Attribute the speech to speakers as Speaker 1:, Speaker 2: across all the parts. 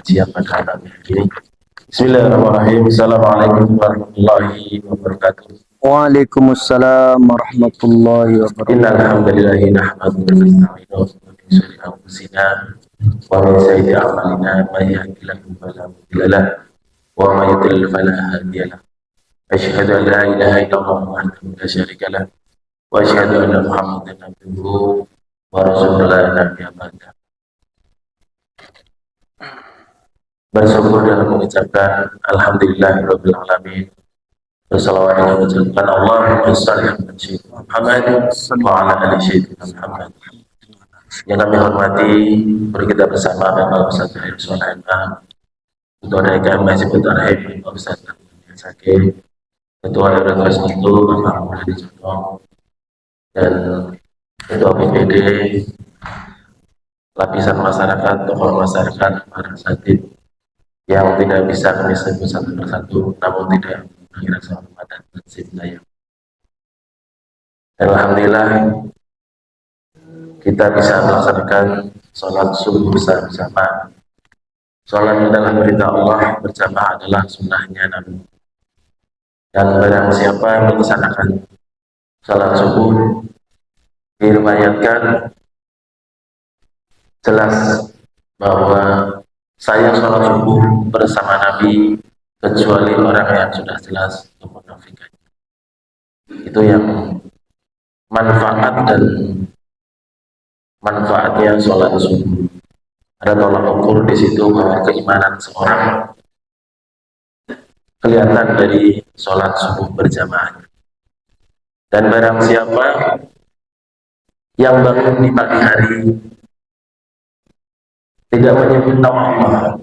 Speaker 1: kajian pada malam ini. Bismillahirrahmanirrahim. Assalamualaikum warahmatullahi wabarakatuh.
Speaker 2: Waalaikumsalam warahmatullahi wabarakatuh.
Speaker 1: Innal hamdalillah nahmaduhu wa nasta'inuhu wa nusalli anfusina wa min sayyiati a'malina may yahdihillahu fala mudilla lahu wa may yudlil fala hadiya lahu. Asyhadu an la ilaha illallah wahdahu la syarika lahu wa asyhadu anna Muhammadan abduhu wa rasuluhu la nabiyya ba'da. Bersyukur dan mengucapkan alhamdulillahirabbil alamin. Bersalawat dan mengucapkan Allahumma shalli ala sayyidina Muhammad wa ala ali sayyidina Muhammad. Yang kami hormati, mari kita bersama Bapak Ustaz Hairus MA, Ketua DKM Masjid Tarhib, Bapak Ustaz Sakit, Ketua RW 1 Bapak Muladi Jono, dan Ketua PPD, lapisan masyarakat, tokoh masyarakat, para satid yang tidak bisa kami sebut satu persatu, namun tidak mengira hormat dan cinta. Alhamdulillah kita bisa melaksanakan sholat subuh bersama. Sholat adalah perintah Allah, berjamaah adalah sunnahnya Nabi. Dan barang siapa yang melaksanakan sholat subuh, diriwayatkan jelas bahwa saya sholat subuh bersama Nabi kecuali orang yang sudah jelas kemunafikan. Itu yang manfaatnya sholat subuh. Ada tolak ukur di situ bahwa keimanan seorang kelihatan dari sholat subuh berjamaah. Dan barang siapa yang bangun di pagi hari tidak menyebut nama Allah,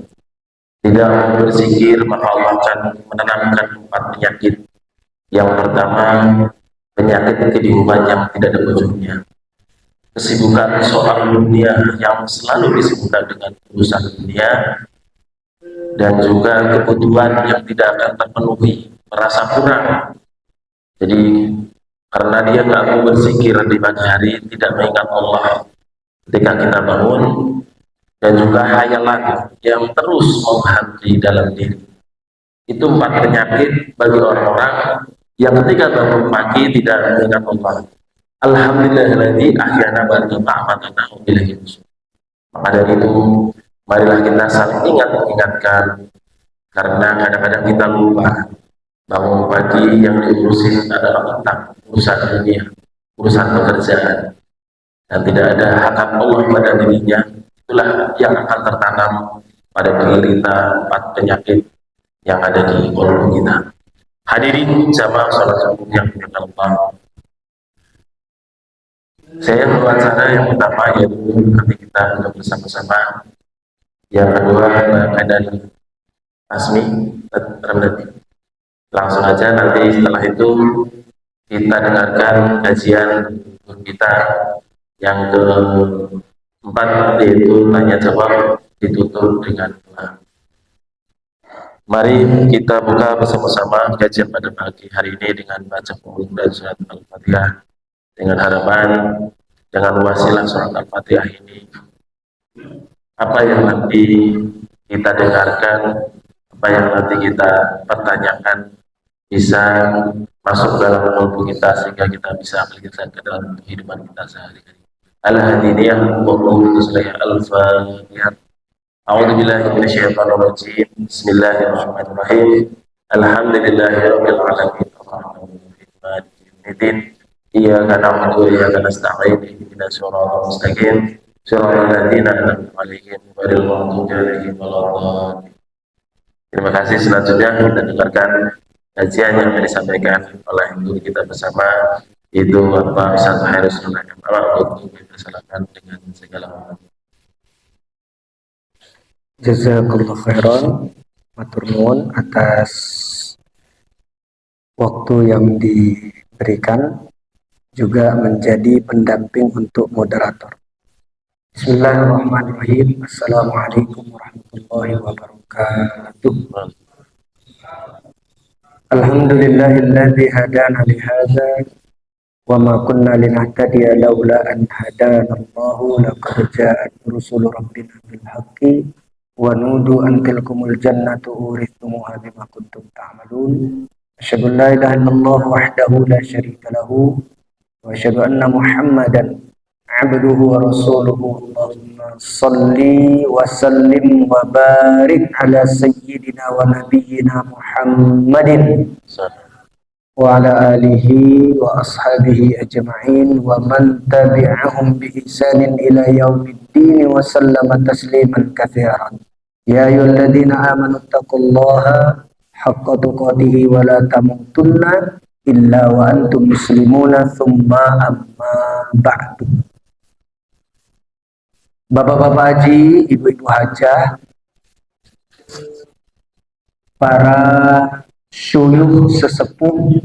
Speaker 1: tidak berzikir, maka Allah akan menenangkan 4 penyakit. Yang pertama, penyakit kehidupan yang tidak ada ujungnya. Kesibukan soal dunia yang selalu disibukkan dengan urusan dunia, dan juga kebutuhan yang tidak akan terpenuhi, merasa kurang. Jadi karena dia nggak mau berzikir di pagi hari, tidak mengingat Allah ketika kita bangun, dan juga hayalan yang terus menghantui dalam diri. Itu 4 penyakit bagi orang-orang yang ketika bangun pagi tidak mengingat Allah. Alhamdulillahilladzi ahyana ba'da ma amatana wa ilaihi nusyur. Maka dari itu, marilah kita saling mengingatkan, karena kadang-kadang kita lupa bangun pagi yang diurusin adalah tentang urusan dunia, urusan pekerjaan, dan tidak ada hakam Allah pada dirinya. Itulah yang akan tertanam pada diri kita 4 penyakit yang ada di kolom kita. Hadirin jamaah sholat subuh yang dimuliakan Allah. Saya berwacana yang pertama yaitu nanti kita untuk bersama-sama. Yang kedua keadaan Asmi Ramdhani. Langsung aja nanti setelah itu kita dengarkan kajian kita yang keempat, yaitu tanya jawab ditutup dengan doa. Mari kita buka bersama-sama kajian pada pagi hari ini dengan baca pembuka dan surat Al-Fatihah, dengan harapan dengan wasilah surat Al-Fatihah ini apa yang nanti kita dengarkan, apa yang nanti kita pertanyakan bisa masuk dalam kalbu kita sehingga kita bisa aplikasikan ke dalam kehidupan kita sehari-hari. Al-Hadiniyah wa Al-Fatihah. A'udzu billahi minasyaitonir rajim. Bismillahirrahmanirrahim. Alhamdulillahirabbil alamin. Maliki yaumiddin. Iyyaka na'budu wa iyyaka nasta'in. Ihdinas siratal mustaqim. Shiratal ladzina an'amta 'alaihim ghairil maghdubi 'alaihim waladdallin. Terima kasih. Selanjutnya kita dengarkan kajian yang disampaikan oleh guru kita bersama, yaitu Bapak Ustaz Hairus MA. Untuk kita silakan dengan segala hormat.
Speaker 2: Jazakallahu khairan, matur nuwun atas waktu yang diberikan, juga menjadi pendamping untuk moderator. Bismillahirrahmanirrahim. Assalamualaikum warahmatullahi wabarakatuh. Alhamdulillahilladzi hadana lihadza wa ma kunna linahtadiya laula an hadana Allahu laqad ja'at rusulu rabbina bil haqqi wa nudu an tilkumul jannatu urithumuha bima kuntum ta'malun. Asyhadu an la ilaha illallah wahdahu la syarika lahu wa asyhadu anna Muhammadan abduhu wa rasuluhu. Allahumma salli wa sallim wa barik ala sayyidina wa nabiyyina Muhammadin wa ala alihi wa ashabihi ajma'in wa man tabi'ahum bi ihsanin ila yaumiddin wa sallama tasliman katsiran. Ya ayyuhalladzina amanu taqullaha haqqa tuqatih wa la tamutunna illa wa antum muslimuna thumma amma ba'du. Bapak-bapak haji, ibu-ibu hajah, para syuyukh sesepuh,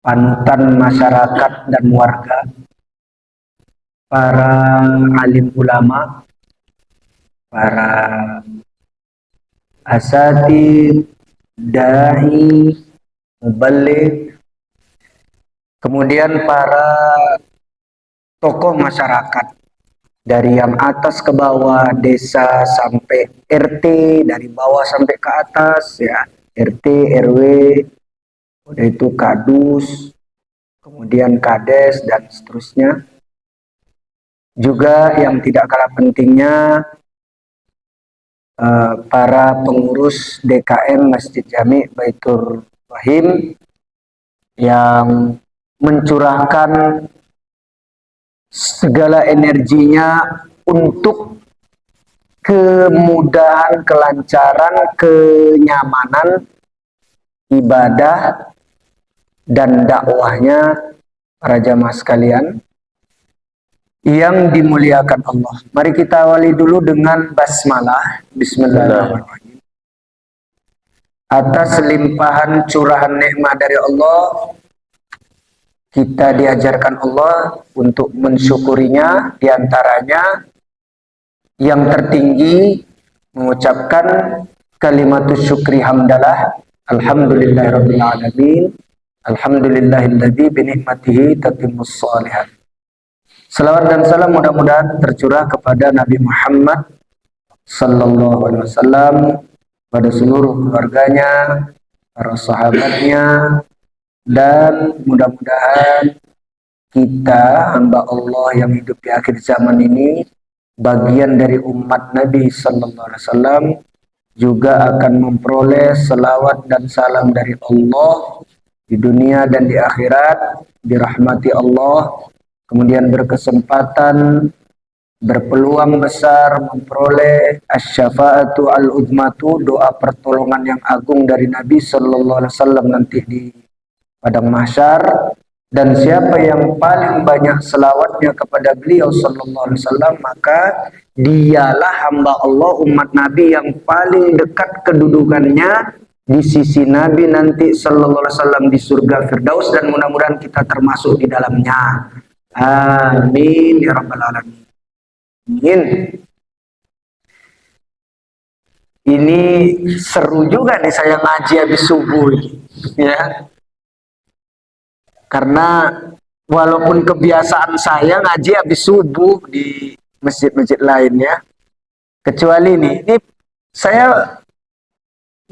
Speaker 2: panutan masyarakat dan warga, para alim ulama, para asatid, da'i, mubaligh, kemudian para tokoh masyarakat dari yang atas ke bawah, desa sampai RT, dari bawah sampai ke atas ya, RT, RW, udah itu kadus, kemudian kades dan seterusnya. Juga yang tidak kalah pentingnya para pengurus DKM Masjid Jami Baitur Rahim yang mencurahkan segala energinya untuk kemudahan, kelancaran, kenyamanan ibadah dan dakwahnya para jamaah sekalian yang dimuliakan Allah. Mari kita awali dulu dengan basmalah. Bismillahirrahmanirrahim. Atas limpahan curahan nikmat dari Allah, kita diajarkan Allah untuk mensyukurinya. Diantaranya yang tertinggi mengucapkan kalimatus syukri hamdalah, alhamdulillahirabbil alamin, alhamdulillahilladzi bi ni'matihi tatimmus shalihat. Selawat dan salam mudah-mudahan tercurah kepada Nabi Muhammad sallallahu alaihi wasallam, pada seluruh keluarganya, para sahabatnya, dan mudah-mudahan kita hamba Allah yang hidup di akhir zaman ini, bagian dari umat Nabi sallallahu alaihi wasallam, juga akan memperoleh selawat dan salam dari Allah di dunia dan di akhirat, dirahmati Allah, kemudian berkesempatan, berpeluang besar memperoleh asy-syafa'atu al-uzmatu, doa pertolongan yang agung dari Nabi sallallahu alaihi wasallam nanti di padang mahsyar. Dan siapa yang paling banyak selawatnya kepada beliau sallallahu alaihi wasallam, maka dialah hamba Allah, umat Nabi yang paling dekat kedudukannya di sisi Nabi nanti sallallahu alaihi wasallam di surga Firdaus, dan mudah-mudahan kita termasuk di dalamnya. Amin ya rabbal alamin. Ini seru juga nih saya ngaji habis subuh ini, ya. Karena walaupun kebiasaan saya ngaji habis subuh di masjid-masjid lainnya, kecuali ini saya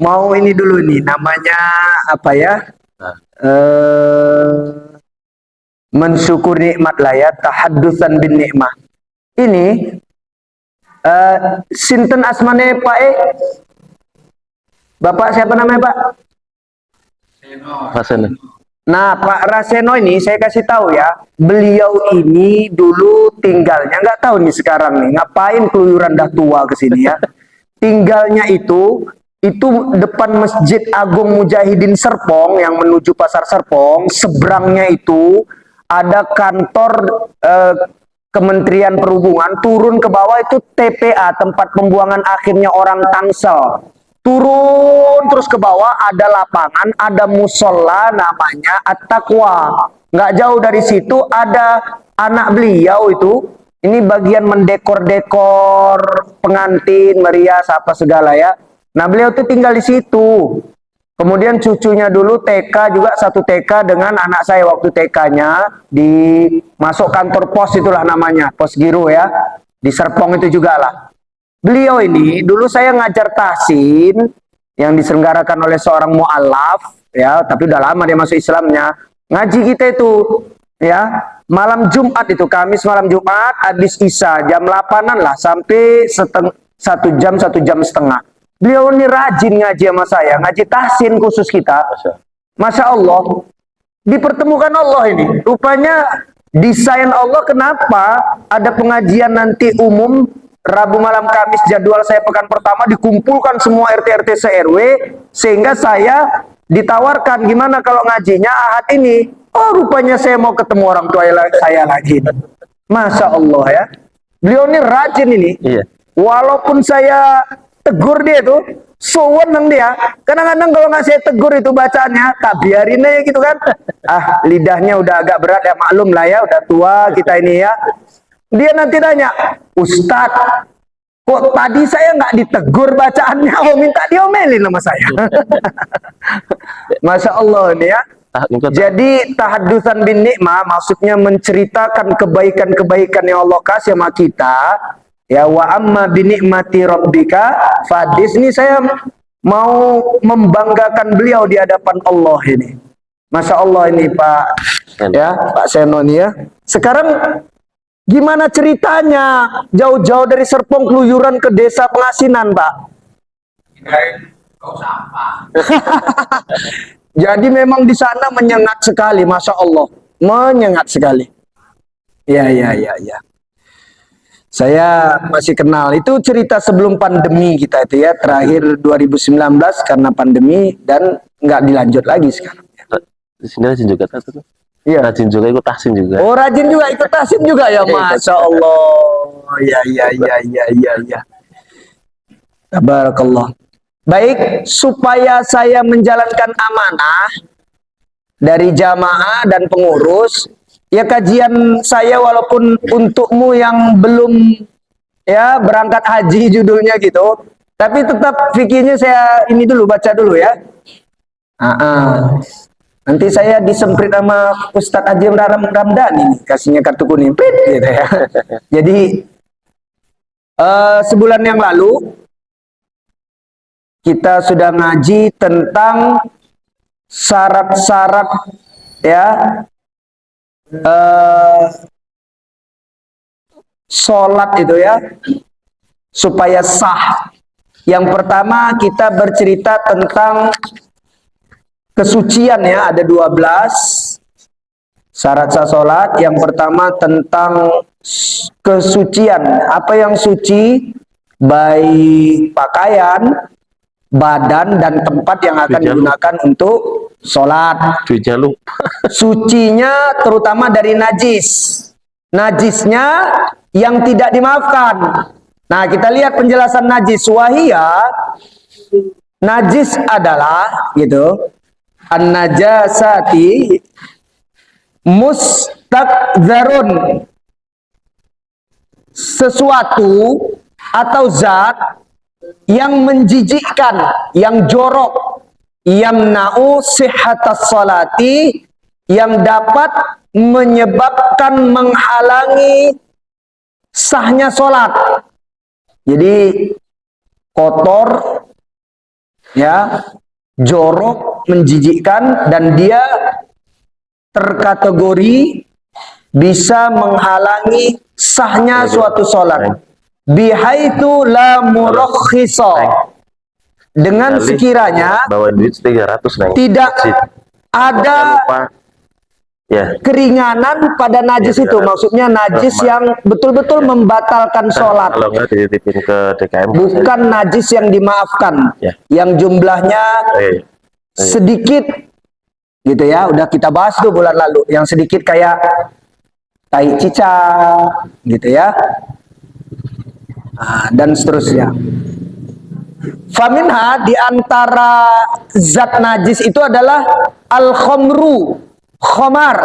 Speaker 2: mau ini dulu nih, namanya apa ya? Mensyukur nikmat lah ya, tahaddusan bin nikmah. Ini sinten asmane Pak Bapak siapa namanya Pak?
Speaker 1: Hasan.
Speaker 2: Nah, Pak Raseno ini saya kasih tahu ya, beliau ini dulu tinggalnya, nggak tahu nih sekarang nih ngapain keluyuran dah tua ke sini ya. Tinggalnya itu depan Masjid Agung Mujahidin Serpong yang menuju Pasar Serpong. Seberangnya itu ada kantor Kementerian Perhubungan. Turun ke bawah itu TPA, tempat pembuangan akhirnya orang Tangsel. Turun terus ke bawah ada lapangan, ada musola namanya At-Taqwa. Nggak jauh dari situ ada anak beliau itu. Ini bagian mendekor-dekor pengantin, merias apa segala ya. Nah beliau tuh tinggal di situ. Kemudian cucunya dulu TK juga, satu TK dengan anak saya waktu TK-nya di masuk kantor pos itulah namanya, pos Giro ya. Di Serpong itu juga lah. Beliau ini dulu saya ngajar tahsin yang diselenggarakan oleh seorang mu'alaf, ya, tapi udah lama dia masuk Islamnya. Ngaji kita itu, ya, malam Jumat itu, Kamis malam Jumat, habis Isya jam 8-an lah sampai 1 jam 1 jam setengah. Beliau ini rajin ngaji sama saya, ngaji tahsin khusus kita. Masya Allah, dipertemukan Allah ini. Rupanya desain Allah, kenapa ada pengajian nanti umum Rabu malam Kamis, jadwal saya pekan pertama, dikumpulkan semua RT-RT se-RW, sehingga saya ditawarkan gimana kalau ngajinya Ahad ini. Oh, rupanya saya mau ketemu orang tua saya lagi. Masya Allah ya. Beliau ini rajin ini.
Speaker 1: Iya.
Speaker 2: Walaupun saya tegur dia itu, sewenang dia. Kadang-kadang kalau nggak saya tegur itu bacaannya, tak biarin aja gitu kan. Ah, lidahnya udah agak berat ya, maklum lah ya, udah tua kita ini ya. Dia nanti tanya, Ustadz, kok tadi saya nggak ditegur bacaannya, oh minta diomelin sama saya. Masya Allah ini ya. Jadi tahaddusan bin nikmah maksudnya menceritakan kebaikan-kebaikan yang Allah kasih sama kita. Ya, wa amma bi nikmati rabbika fadis. Ini saya mau membanggakan beliau di hadapan Allah ini. Masya Allah ini Pak, ya Pak Seno ini ya. Sekarang gimana ceritanya jauh-jauh dari Serpong keluyuran ke desa Pengasinan, Pak? Jadi memang di sana menyengat sekali, Masya Allah, menyengat sekali. Ya. Saya masih kenal, itu cerita sebelum pandemi kita itu ya, terakhir 2019 karena pandemi dan nggak dilanjut lagi sekarang.
Speaker 1: Di sini rajin juga tuh.
Speaker 2: Iya.
Speaker 1: Rajin juga ikut tahsin juga.
Speaker 2: Oh, rajin juga ikut tahsin juga ya, Masya Allah. Ya. Tabarakallah. Baik, supaya saya menjalankan amanah dari jamaah dan pengurus, ya kajian saya walaupun untukmu yang belum ya berangkat haji judulnya gitu, tapi tetap fikirnya saya ini dulu, baca dulu ya. Nanti saya disemprit sama Ustadz Haji Ramdan ini, kasihnya kartu kuning, gitu ya. Jadi sebulan yang lalu kita sudah ngaji tentang syarat-syarat ya sholat itu ya supaya sah. Yang pertama kita bercerita tentang kesucian ya, ada 12 syarat sah sholat. Yang pertama tentang kesucian, apa yang suci, baik pakaian, badan, dan tempat yang akan digunakan untuk sholat. Sucinya terutama dari najis, najisnya yang tidak dimaafkan. Nah, kita lihat penjelasan najis. Wahia, najis adalah gitu, an-najasati mustakdzarun, sesuatu atau zat yang menjijikkan, yang jorok, yamna'u sihhatas sholati, yang dapat menyebabkan, menghalangi sahnya sholat. Jadi kotor ya, jorok, menjijikkan, dan dia terkategori bisa menghalangi sahnya suatu sholat. Bihaitsu la murakhisa, dengan sekiranya
Speaker 1: bawa duit 300
Speaker 2: tidak ada keringanan pada najis itu, maksudnya najis yang betul-betul membatalkan sholat.
Speaker 1: Kalau nggak dititipin ke DKM,
Speaker 2: bukan najis yang dimaafkan, yang jumlahnya sedikit gitu ya. Udah kita bahas tuh bulan lalu, yang sedikit kayak tai cicak gitu ya. Dan seterusnya. Faminha, di antara zat najis itu adalah al-khamru, khamar.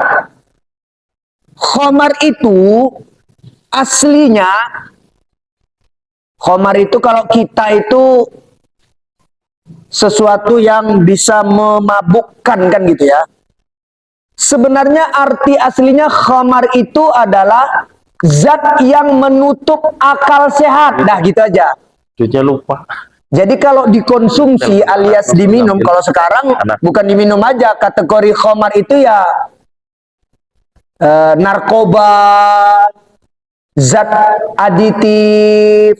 Speaker 2: Khamar itu aslinya, khamar itu kalau kita itu sesuatu yang bisa memabukkan kan gitu ya. Sebenarnya arti aslinya khamar itu adalah zat yang menutup akal sehat. Dah gitu aja.
Speaker 1: Cucunya lupa.
Speaker 2: Jadi kalau dikonsumsi alias diminum, kalau sekarang bukan diminum aja, kategori khamar itu ya narkoba, zat aditif.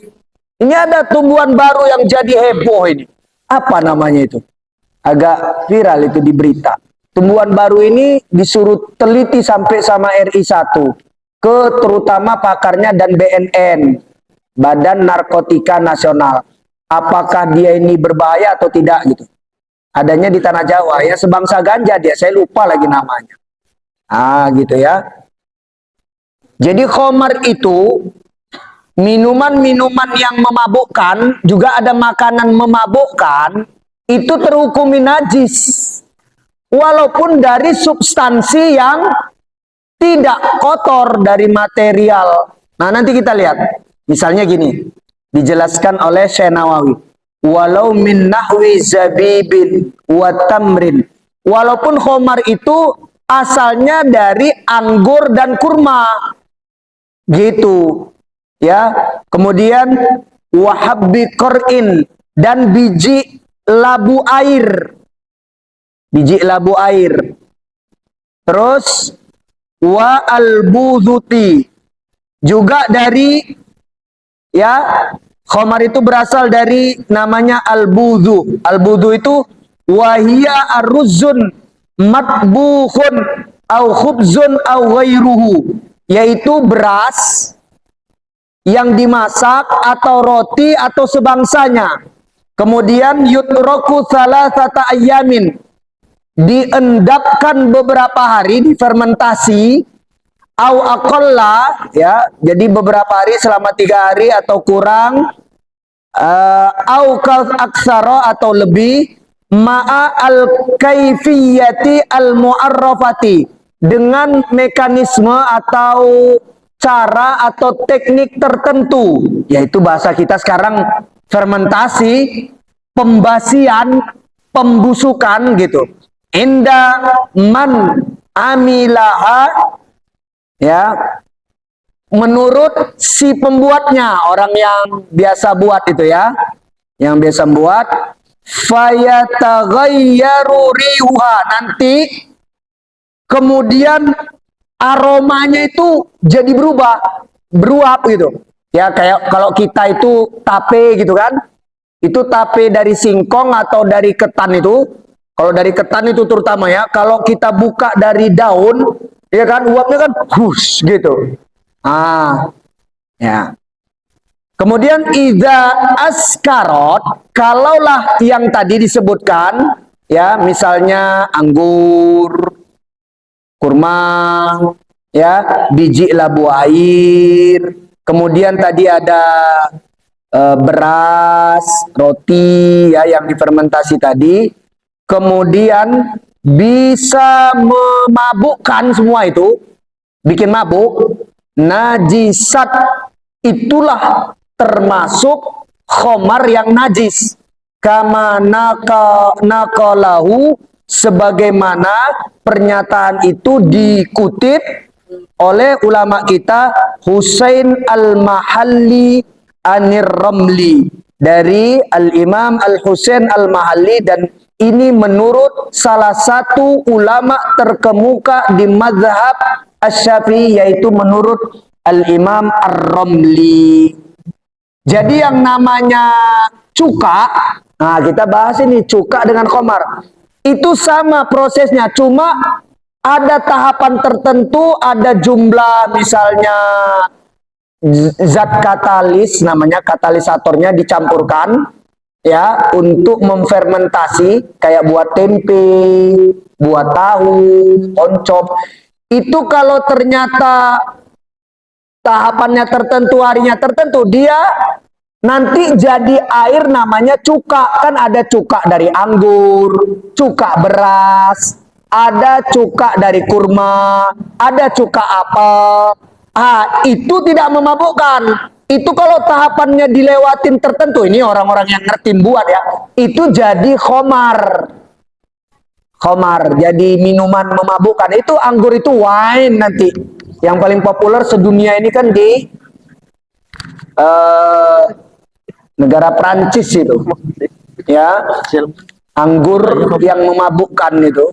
Speaker 2: Ini ada tumbuhan baru yang jadi heboh ini. Apa namanya itu? Agak viral itu di berita. Tumbuhan baru ini disuruh teliti sampai sama RI1, terutama pakarnya dan BNN, Badan Narkotika Nasional. Apakah dia ini berbahaya atau tidak gitu. Adanya di Tanah Jawa ya, sebangsa ganja dia, saya lupa lagi namanya. Gitu ya. Jadi khamar itu minuman-minuman yang memabukkan, juga ada makanan memabukkan, itu terhukumi najis. Walaupun dari substansi yang tidak kotor dari material. Nah, nanti kita lihat. Misalnya gini, dijelaskan oleh Syekh Nawawi. Walau min nahwi zabibin wa tamrin. Walaupun khamar itu asalnya dari anggur dan kurma. Gitu. Ya. Kemudian wahabbi qur'in dan biji labu air. Biji labu air. Terus wa al-budhuti. Juga dari ya, khamar itu berasal dari namanya al-budhu. Al-budhu itu wahia ar-ruzzun matbukhun au khubzun au ghairuhu, yaitu beras yang dimasak atau roti atau sebangsanya. Kemudian yutraku salasata ayyamin, diendapkan beberapa hari, difermentasi, au aqalla, ya, jadi beberapa hari selama 3 hari atau kurang, au aksara atau lebih, ma'a al-kaifiyati al-mu'arrafati, dengan mekanisme atau cara atau teknik tertentu, yaitu bahasa kita sekarang fermentasi, pembasian, pembusukan gitu. Inda man amilaha, ya, menurut si pembuatnya, orang yang biasa buat itu ya, yang biasa buat, fayataghayyaru rihuha, nanti kemudian aromanya itu jadi beruap gitu. Ya, kayak kalau kita itu tape gitu kan, itu tape dari singkong atau dari ketan itu. Kalau dari ketan itu terutama ya, kalau kita buka dari daun, ya kan, uapnya kan hush gitu. Ya. Kemudian idza askarot, kalaulah yang tadi disebutkan, ya, misalnya anggur, kurma, ya, biji labu air, kemudian tadi ada beras, roti, ya, yang difermentasi tadi, kemudian bisa memabukkan semua itu, bikin mabuk, najisat, itulah termasuk khamar yang najis. Kama naqalahu, sebagaimana pernyataan itu dikutip oleh ulama kita Husain al-Mahalli anir Ramli, dari al-Imam al-Husain al-Mahalli, dan ini menurut salah satu ulama terkemuka di mazhab Asy-Syafi'i, yaitu menurut al-Imam ar-Ramli. Jadi yang namanya cuka, nah kita bahas ini cuka dengan khamar, itu sama prosesnya, cuma ada tahapan tertentu, ada jumlah, misalnya zat katalis, namanya katalisatornya dicampurkan, ya, untuk memfermentasi, kayak buat tempe, buat tahu, oncop. Itu kalau ternyata tahapannya tertentu, harinya tertentu, dia nanti jadi air, namanya cuka. Kan ada cuka dari anggur, cuka beras, ada cuka dari kurma, ada cuka apel. Itu tidak memabukkan. Itu kalau tahapannya dilewatin tertentu, ini orang-orang yang ngertiin buat ya, itu jadi khamar. Khamar, jadi minuman memabukkan. Itu anggur itu wine nanti. Yang paling populer sedunia ini kan di negara Prancis itu, ya, anggur yang memabukkan itu.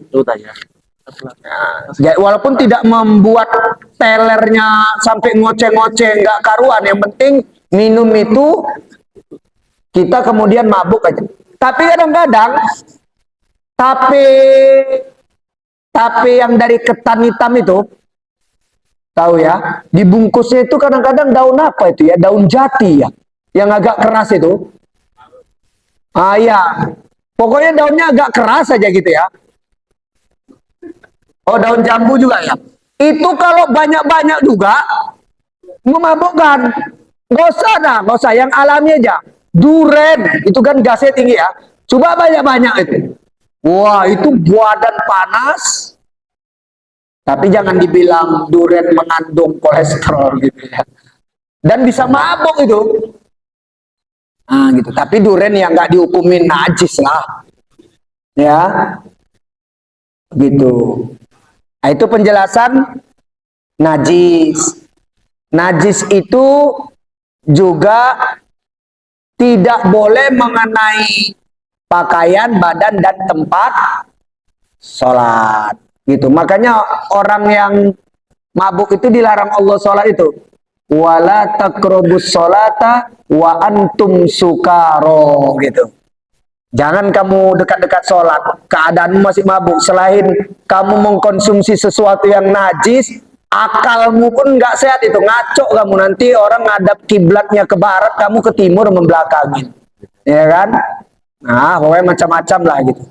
Speaker 2: Ya, walaupun tidak membuat telernya sampai ngoceh-ngoceh nggak karuan, yang penting minum itu kita kemudian mabuk aja. Tapi kadang-kadang tape yang dari ketan hitam itu, tahu ya, dibungkusnya itu kadang-kadang daun apa itu ya, daun jati ya, yang agak keras itu. Ah ya, pokoknya daunnya agak keras aja gitu ya. Oh, daun jambu juga ya. Itu kalau banyak-banyak juga memabukkan. Gak usah dah, gak usah, yang alami aja. Duren, itu kan gasnya tinggi ya. Coba banyak-banyak itu. Wah, itu badan panas. Tapi jangan dibilang duren mengandung kolesterol gitu ya. Dan bisa mabuk itu. Nah gitu. Tapi duren yang nggak dihukumin najis lah. Ya. Gitu. Nah, itu penjelasan najis. Najis itu juga tidak boleh mengenai pakaian, badan, dan tempat sholat. Gitu. Makanya orang yang mabuk itu dilarang Allah sholat itu. Wala taqrabus sholata wa antum sukaro gitu. Jangan kamu dekat-dekat sholat, keadaanmu masih mabuk. Selain kamu mengkonsumsi sesuatu yang najis, akalmu pun nggak sehat itu. Ngaco kamu, nanti orang ngadap kiblatnya ke barat, kamu ke timur membelakangin. Ya kan? Nah, pokoknya macam-macam lah gitu.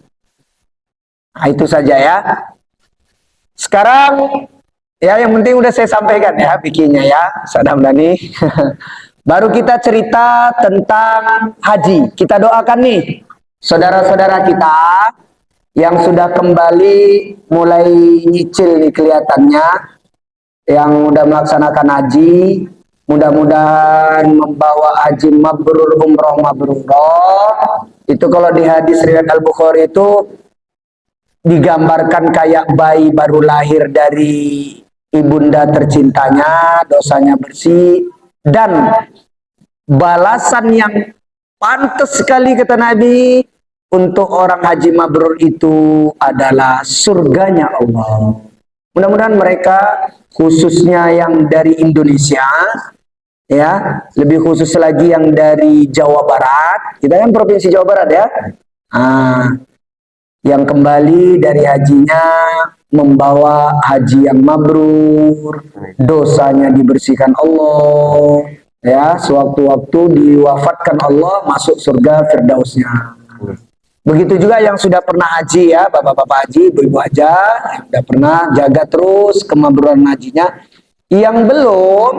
Speaker 2: Nah, itu saja ya. Sekarang, ya yang penting udah saya sampaikan ya, bikinnya ya, Sadam Dhani. Baru kita cerita tentang haji. Kita doakan nih saudara-saudara kita yang sudah kembali mulai nyicil nih kelihatannya, yang udah melaksanakan haji, mudah-mudahan membawa haji mabrur, umroh mabrurah. Itu kalau di hadis riwayat Al-Bukhari itu digambarkan kayak bayi baru lahir dari ibunda tercintanya, dosanya bersih, dan balasan yang pantas sekali kata Nabi untuk orang haji mabrur itu adalah surganya Allah. Mudah-mudahan mereka, khususnya yang dari Indonesia, ya, lebih khusus lagi yang dari Jawa Barat, kita kan provinsi Jawa Barat ya, yang kembali dari hajinya membawa haji yang mabrur, dosanya dibersihkan Allah, ya, sewaktu-waktu diwafatkan Allah masuk surga Firdausnya. Begitu juga yang sudah pernah haji ya, bapak-bapak haji, ibu-ibu aja yang sudah pernah, jaga terus kemabruran hajinya. Yang belum,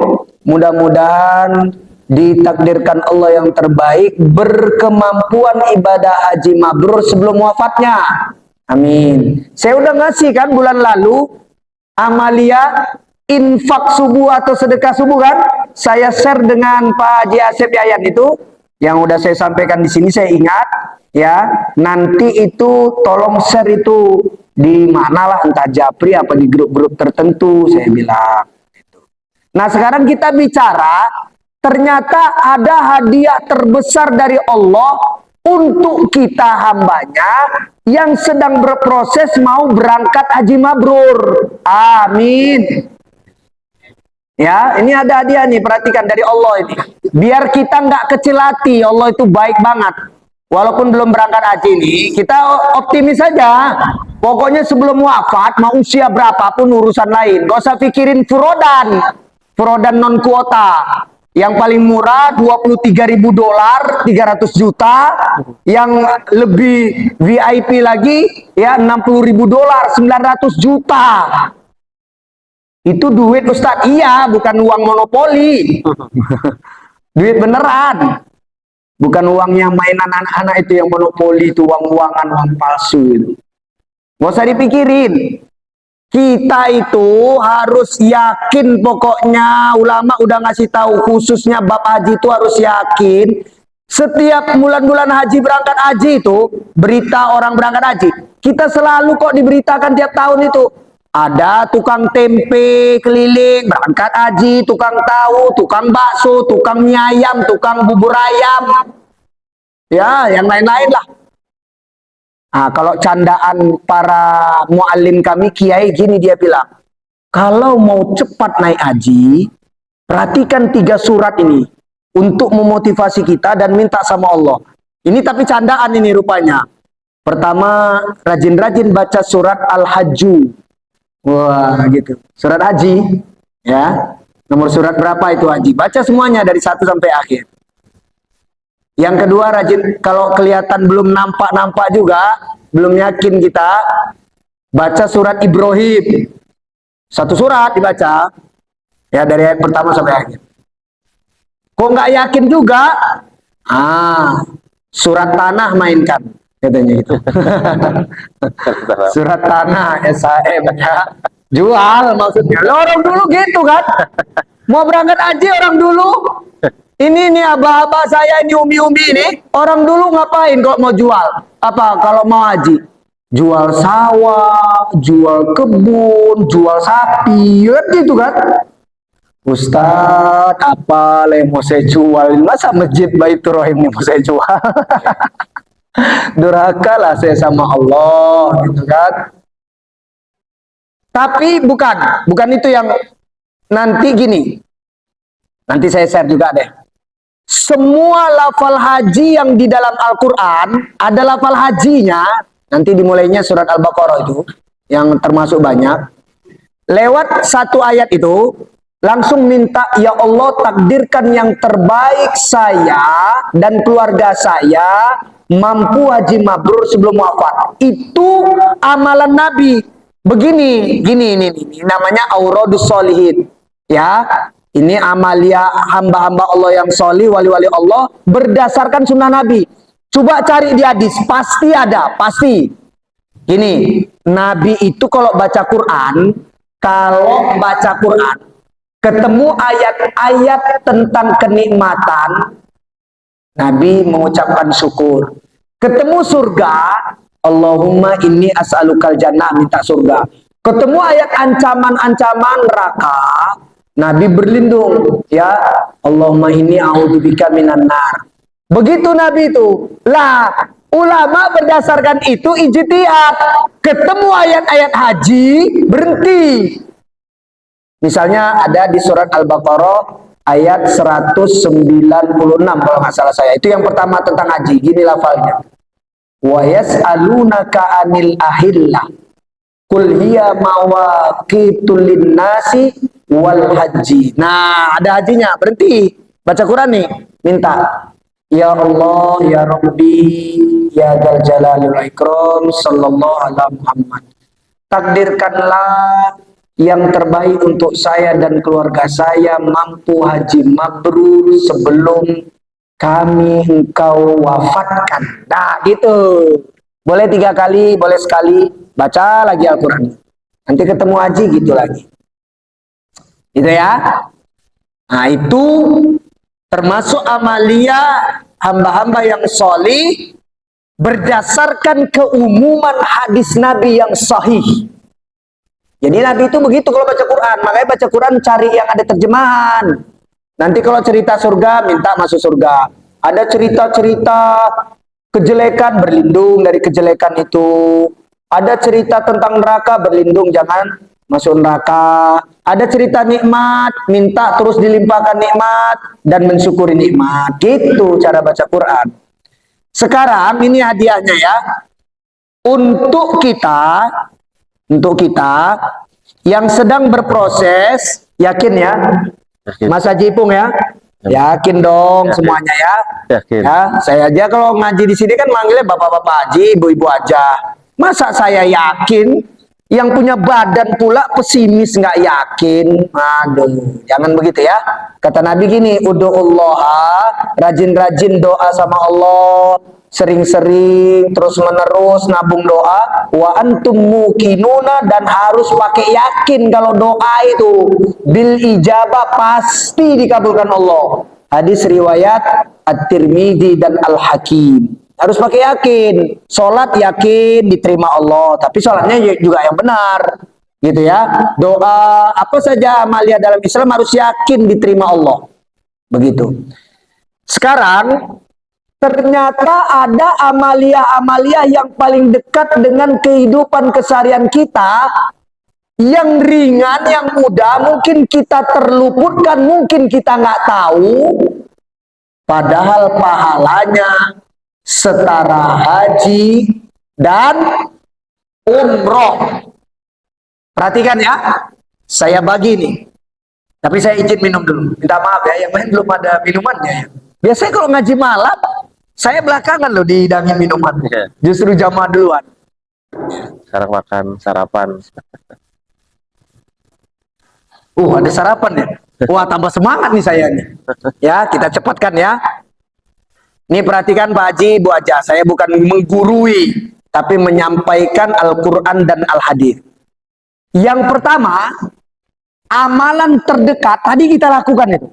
Speaker 2: mudah-mudahan ditakdirkan Allah yang terbaik, berkemampuan ibadah haji mabrur sebelum wafatnya. Amin. Saya udah ngasih kan bulan lalu amalia infak subuh atau sedekah subuh kan? Saya share dengan Pak Haji Asep Yayan itu, yang udah saya sampaikan di sini, saya ingat ya. Nanti itu tolong share itu di manalah, entah Japri apa di grup-grup tertentu, saya bilang. Nah sekarang kita bicara, ternyata ada hadiah terbesar dari Allah untuk kita hambanya yang sedang berproses mau berangkat haji mabrur. Amin. Ya, ini ada hadiah nih, perhatikan dari Allah ini. Biar kita nggak kecil hati, Allah itu baik banget. Walaupun belum berangkat haji ini, kita optimis saja. Pokoknya sebelum wafat, mau usia berapapun urusan lain. Gak usah pikirin furodan non kuota. Yang paling murah $23.000, 300 juta. Yang lebih VIP lagi ya $60.000, 900 juta. Itu duit Ustadz, iya, bukan uang monopoli. Duit beneran. Bukan uangnya mainan anak-anak itu yang monopoli, itu uang-uangan, uang palsu itu. Gak usah dipikirin. Kita itu harus yakin, pokoknya ulama udah ngasih tahu, khususnya bab haji itu harus yakin. Setiap bulan-bulan haji, berangkat haji itu, berita orang berangkat haji, kita selalu kok diberitakan tiap tahun itu. Ada tukang tempe keliling, berangkat haji, tukang tahu, tukang bakso, tukang mie ayam, tukang bubur ayam. Ya, yang lain-lain lah. Nah, kalau candaan para muallim kami, kiai gini dia bilang, kalau mau cepat naik haji, perhatikan 3 surat ini untuk memotivasi kita dan minta sama Allah. Ini tapi candaan ini rupanya. Pertama, rajin-rajin baca surat Al-Hajju. Wah, gitu. Surat haji, ya. Nomor surat berapa itu haji? Baca semuanya dari 1 sampai akhir. Yang kedua, rajin kalau kelihatan belum nampak-nampak juga, belum yakin kita, baca surat Ibrahim. 1 surat dibaca, ya dari ayat pertama sampai akhir. Kok nggak yakin juga? Surat tanah mainkan. Katanya gitu. Surat tanah SAM ya. Jual maksudnya. Loh, orang dulu gitu kan. Mau berangkat haji orang dulu. Ini nih abah-abah saya ini umi-umi ini. Orang dulu ngapain kok mau jual? Apa kalau mau haji? Jual sawah, jual kebun, jual sapi. Gitu kan. Ustadz, apa yang mau saya jual? Masa masjid Baitur Rahim ini mau saya jual? Durhaka lah saya sama Allah, gitu kan. Tapi bukan itu yang nanti gini. Nanti saya share juga deh. Semua lafal haji yang di dalam Al-Quran ada lafal hajinya. Nanti dimulainya surat Al-Baqarah itu yang termasuk banyak. Lewat 1 ayat itu langsung minta, ya Allah takdirkan yang terbaik saya dan keluarga saya mampu haji mabrur sebelum wafat. Itu amalan Nabi. Begini, ini namanya Auradus Sholihin. Ya, ini amalia hamba-hamba Allah yang solih, wali-wali Allah berdasarkan sunnah Nabi. Coba cari di hadis, pasti ada, pasti. Gini, Nabi itu kalau baca Quran, ketemu ayat-ayat tentang kenikmatan, Nabi mengucapkan syukur. Ketemu surga, Allahumma inni as'alukal jannah, minta surga. Ketemu ayat ancaman-ancaman neraka, Nabi berlindung, ya Allahumma inni a'udzubika minan nar. Begitu Nabi itu. Lah, ulama berdasarkan itu ijtihad. Ketemu ayat-ayat haji, berhenti. Misalnya ada di surat Al-Baqarah ayat 196 kalau nggak salah saya. Itu yang pertama tentang haji. Gini lafalnya. Wa yas'alunaka 'anil ahillah. Qul hiya mawaqitul linnasi wal haji. Nah, ada hajinya. Berhenti. Baca Quran nih. Minta. Ya Allah, ya Rabbi, ya Dzal Jalali wal Ikram, sallallahu ala Muhammad. Takdirkanlah yang terbaik untuk saya dan keluarga saya mampu haji mabrur sebelum kami engkau wafatkan. Nah gitu. Boleh 3 kali, boleh sekali. Baca lagi Al-Quran. Nanti ketemu haji gitu lagi. Gitu ya. Nah itu termasuk amalia hamba-hamba yang solih berdasarkan keumuman hadis Nabi yang sahih. Jadi Nabi itu begitu kalau baca Quran. Makanya baca Quran cari yang ada terjemahan. Nanti kalau cerita surga, minta masuk surga. Ada cerita-cerita kejelekan, berlindung dari kejelekan itu. Ada cerita tentang neraka, berlindung jangan masuk neraka. Ada cerita nikmat, minta terus dilimpahkan nikmat dan mensyukuri nikmat. Gitu cara baca Quran. Sekarang ini hadiahnya ya. Untuk kita yang sedang berproses, yakin ya,
Speaker 1: Yakin.
Speaker 2: Mas Haji Ipung ya, yakin dong
Speaker 1: Yakin.
Speaker 2: semuanya ya.
Speaker 1: Yakin.
Speaker 2: Ya, saya aja kalau ngaji di sini kan manggilnya bapak-bapak haji, ibu-ibu aja. Masa saya yakin? Yang punya badan pula pesimis nggak yakin. Aduh, jangan begitu ya. Kata Nabi gini, udu'ullaha, rajin-rajin doa sama Allah, sering-sering terus menerus nabung doa, wa antum muqinuna, dan harus pakai yakin kalau doa itu bil ijabah pasti dikabulkan Allah. Hadis riwayat At-Tirmidzi dan Al-Hakim. Harus pakai yakin. Sholat yakin diterima Allah, tapi sholatnya juga yang benar. gitu ya. Doa apa saja amalia dalam Islam harus yakin diterima Allah. Begitu. Sekarang ternyata ada amalia-amalia yang paling dekat dengan kehidupan keseharian kita, yang ringan, yang mudah, mungkin kita terluputkan, mungkin kita nggak tahu, padahal pahalanya setara haji dan umroh. Perhatikan ya, saya bagi nih. Tapi saya izin minum dulu. Minta maaf ya, yang lain belum ada minumannya ya. Biasanya kalau ngaji malam, saya belakangan loh dihidangin minuman. Justru jamaah duluan.
Speaker 1: Sekarang makan sarapan.
Speaker 2: Ada sarapan ya. Wah, tambah semangat nih saya nih. Ya, kita cepatkan ya. Nih perhatikan Pak Haji, Bu Haja, saya bukan menggurui, tapi menyampaikan Al-Quran dan Al-Hadis. Yang pertama, amalan terdekat tadi kita lakukan itu.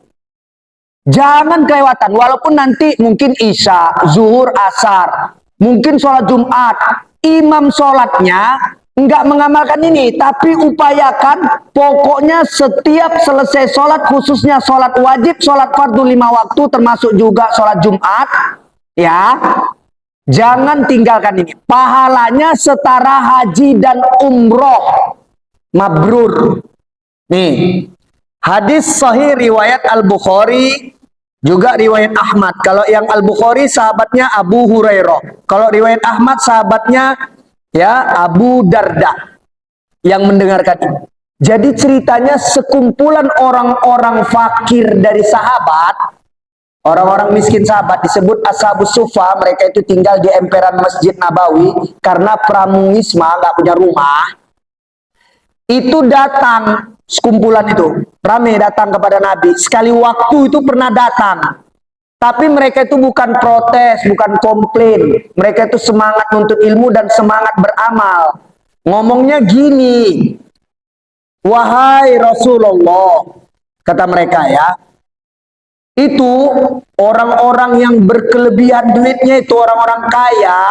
Speaker 2: Jangan kelewatan, walaupun nanti mungkin Isya, Zuhur, Asar, mungkin sholat Jumat, imam sholatnya nggak mengamalkan ini, tapi upayakan pokoknya setiap selesai sholat, khususnya sholat wajib, sholat fardu 5 waktu, termasuk juga sholat Jumat, ya, jangan tinggalkan ini. Pahalanya setara haji dan umroh, mabrur. Nih, hadis sahih riwayat Al-Bukhari, juga riwayat Ahmad. Kalau yang Al-Bukhari sahabatnya Abu Hurairah. Kalau riwayat Ahmad sahabatnya ya Abu Darda yang mendengarkan ini. Jadi ceritanya sekumpulan orang-orang fakir dari sahabat, orang-orang miskin sahabat, disebut Ashabus Sufa. Mereka itu tinggal di emperan Masjid Nabawi karena pramuisma, nggak punya rumah. Itu datang, sekumpulan itu rame datang kepada Nabi. Sekali waktu itu pernah datang, tapi mereka itu bukan protes, bukan komplain. Mereka itu semangat untuk ilmu dan semangat beramal. Ngomongnya gini, wahai Rasulullah, kata mereka ya, itu orang-orang yang berkelebihan duitnya, itu orang-orang kaya.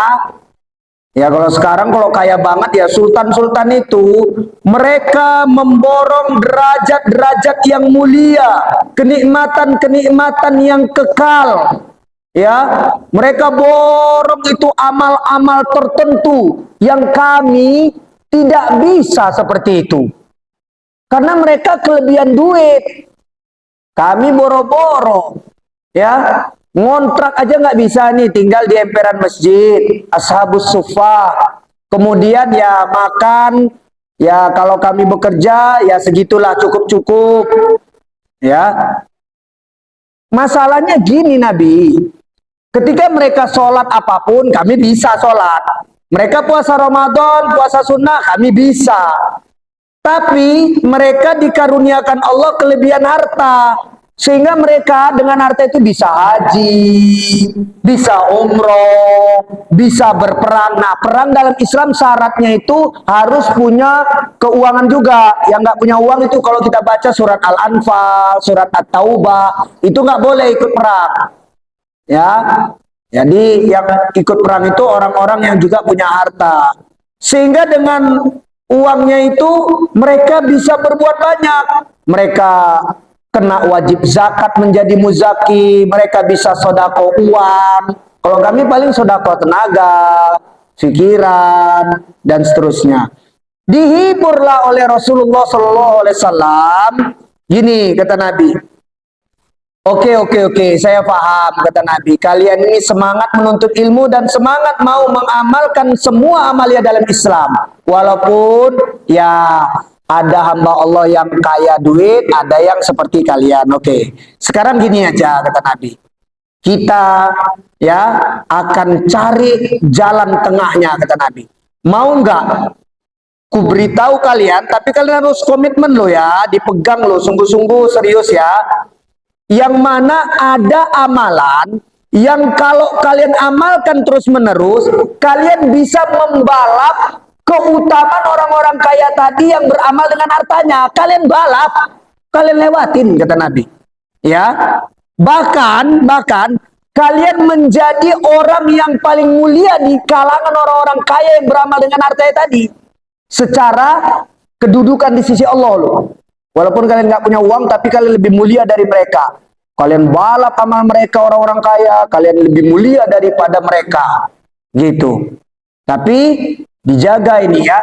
Speaker 2: Ya kalau sekarang kalau kaya banget ya sultan-sultan itu, mereka memborong derajat-derajat yang mulia, kenikmatan-kenikmatan yang kekal. Ya, mereka borong itu amal-amal tertentu yang kami tidak bisa seperti itu. Karena mereka kelebihan duit. Kami boro-boro. Ya, ngontrak aja nggak bisa nih, tinggal di emperan masjid, Ashabus Sufa. Kemudian ya makan, ya kalau kami bekerja ya segitulah, cukup-cukup. Ya, masalahnya gini Nabi, ketika mereka sholat apapun kami bisa sholat. Mereka puasa Ramadan, puasa sunnah kami bisa. Tapi mereka dikaruniakan Allah kelebihan harta, sehingga mereka dengan harta itu bisa haji, bisa umroh, bisa berperang. Nah, perang dalam Islam syaratnya itu harus punya keuangan juga. Yang nggak punya uang itu kalau kita baca surat Al-Anfal, surat At-Taubah, itu nggak boleh ikut perang. Ya, jadi yang ikut perang itu orang-orang yang juga punya harta. Sehingga dengan uangnya itu mereka bisa berbuat banyak. Mereka kena wajib zakat menjadi muzaki, mereka bisa sodako uang. Kalau kami paling sodako tenaga, pikiran, dan seterusnya. Dihiburlah oleh Rasulullah SAW. Gini kata Nabi. Oke, saya paham, kata Nabi. Kalian ini semangat menuntut ilmu dan semangat mau mengamalkan semua amalia dalam Islam. Walaupun ya ada hamba Allah yang kaya duit, ada yang seperti kalian. Oke, sekarang gini aja, kata Nabi. Kita ya akan cari jalan tengahnya, kata Nabi. Mau nggak? Ku beritahu kalian, tapi kalian harus komitmen lo ya, dipegang lo, sungguh-sungguh serius ya. Yang mana ada amalan yang kalau kalian amalkan terus-menerus, kalian bisa membalap keutamaan orang-orang kaya tadi yang beramal dengan hartanya. Kalian balap, kalian lewatin, kata Nabi. Ya, bahkan kalian menjadi orang yang paling mulia di kalangan orang-orang kaya yang beramal dengan hartanya tadi. Secara kedudukan di sisi Allah loh. Walaupun kalian nggak punya uang, tapi kalian lebih mulia dari mereka. Kalian balap amal mereka orang-orang kaya, kalian lebih mulia daripada mereka. Gitu. Tapi dijaga ini ya.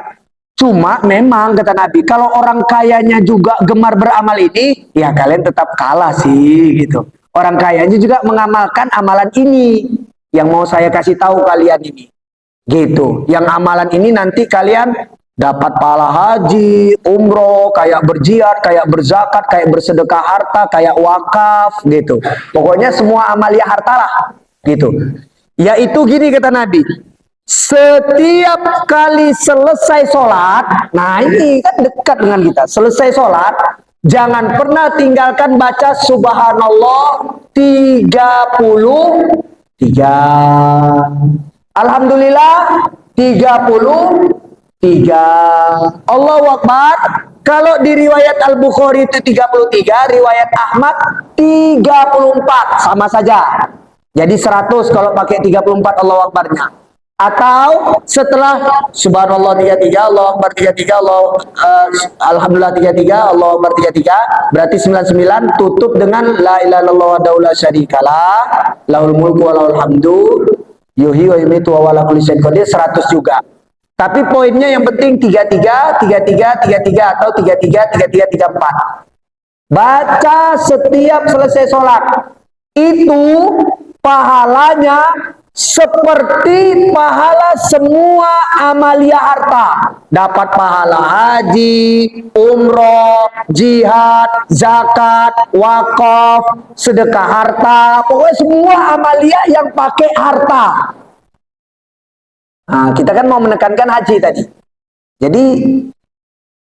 Speaker 2: Cuma memang kata Nabi, kalau orang kayanya juga gemar beramal ini, ya kalian tetap kalah sih gitu. Orang kayanya juga mengamalkan amalan ini yang mau saya kasih tahu kalian ini. Gitu. Yang amalan ini nanti kalian dapat pahala haji, umroh, kayak berjihad, kayak berzakat, kayak bersedekah harta, kayak wakaf gitu. Pokoknya semua amalia harta lah gitu. Yaitu gini kata Nabi, setiap kali selesai sholat, nah ini kan dekat dengan kita, selesai sholat, jangan pernah tinggalkan baca subhanallah 33. Alhamdulillah 33. Allahu Akbar. Kalau di riwayat Al-Bukhari itu 33, riwayat Ahmad 34, sama saja. Jadi 100 kalau pakai 34 Allahu Akbarnya. Atau setelah subhanallah 33, Allahu Akbar 33, alhamdulillah 33, Allahu Akbar 33, berarti 99, tutup dengan la ilaha illallah wahdahu la syarikalah, lahul mulku wa lahul hamdu, yuhyi wa yumiitu wa huwa ala kulli syai'in qadir, 100 juga. Tapi poinnya yang penting 33, 33, 33 atau 33, 33, 34. Baca setiap selesai sholat. Itu pahalanya seperti pahala semua amalia harta. Dapat pahala haji, umroh, jihad, zakat, wakaf, sedekah harta. Pokoknya semua amalia yang pakai harta. Nah, kita kan mau menekankan haji tadi. Jadi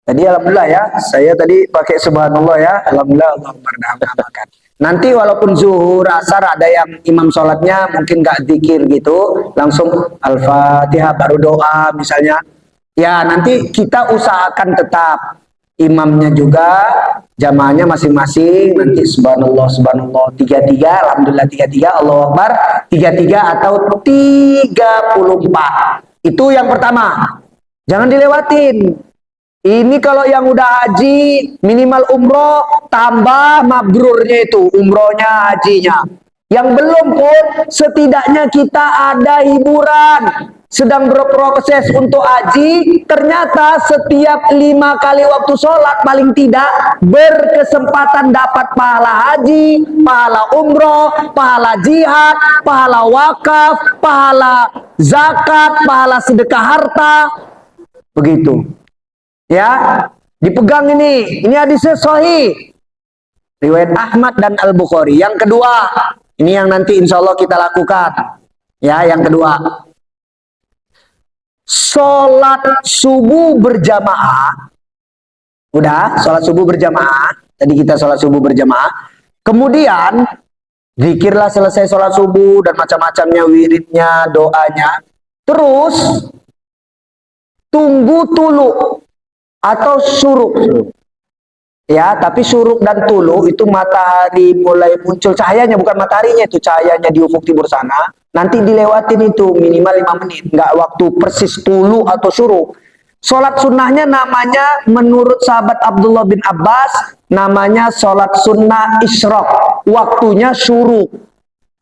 Speaker 2: alhamdulillah ya, saya tadi pakai subhanallah ya, alhamdulillah Allah beramalkan. Nanti walaupun zuhur, asar ada yang imam sholatnya mungkin gak zikir gitu, langsung al-fatihah baru doa misalnya. Ya nanti kita usahakan tetap imamnya juga, jamaahnya masing-masing, nanti subhanallah, subhanallah 33, alhamdulillah 33, Allahu Akbar 33 atau 34. Itu yang pertama. Jangan dilewatin. Ini kalau yang udah haji, minimal umroh, tambah mabrurnya itu, umrohnya, hajinya. Yang belum pun, setidaknya kita ada hiburan. Sedang berproses untuk haji, ternyata setiap 5 kali waktu sholat, paling tidak berkesempatan dapat pahala haji, pahala umroh, pahala jihad, pahala wakaf, pahala zakat, pahala sedekah harta. Begitu. Ya, dipegang ini hadisnya sahih. Riwayat Ahmad dan Al-Bukhari. Yang kedua, ini yang nanti insya Allah kita lakukan. Ya, yang kedua. Sholat subuh berjamaah. Udah, sholat subuh berjamaah. Tadi kita sholat subuh berjamaah. Kemudian, zikirlah selesai sholat subuh dan macam-macamnya, wiridnya, doanya. Terus, tunggu tulu atau syuruk. Ya, tapi syuruk dan tulu itu matahari mulai muncul cahayanya, bukan mataharinya, itu cahayanya di ufuk timur sana. Nanti dilewatin itu minimal 5 menit, nggak waktu persis tulu atau syuruk. Sholat sunnahnya namanya menurut sahabat Abdullah bin Abbas, namanya sholat sunnah isyraq. Waktunya syuruk.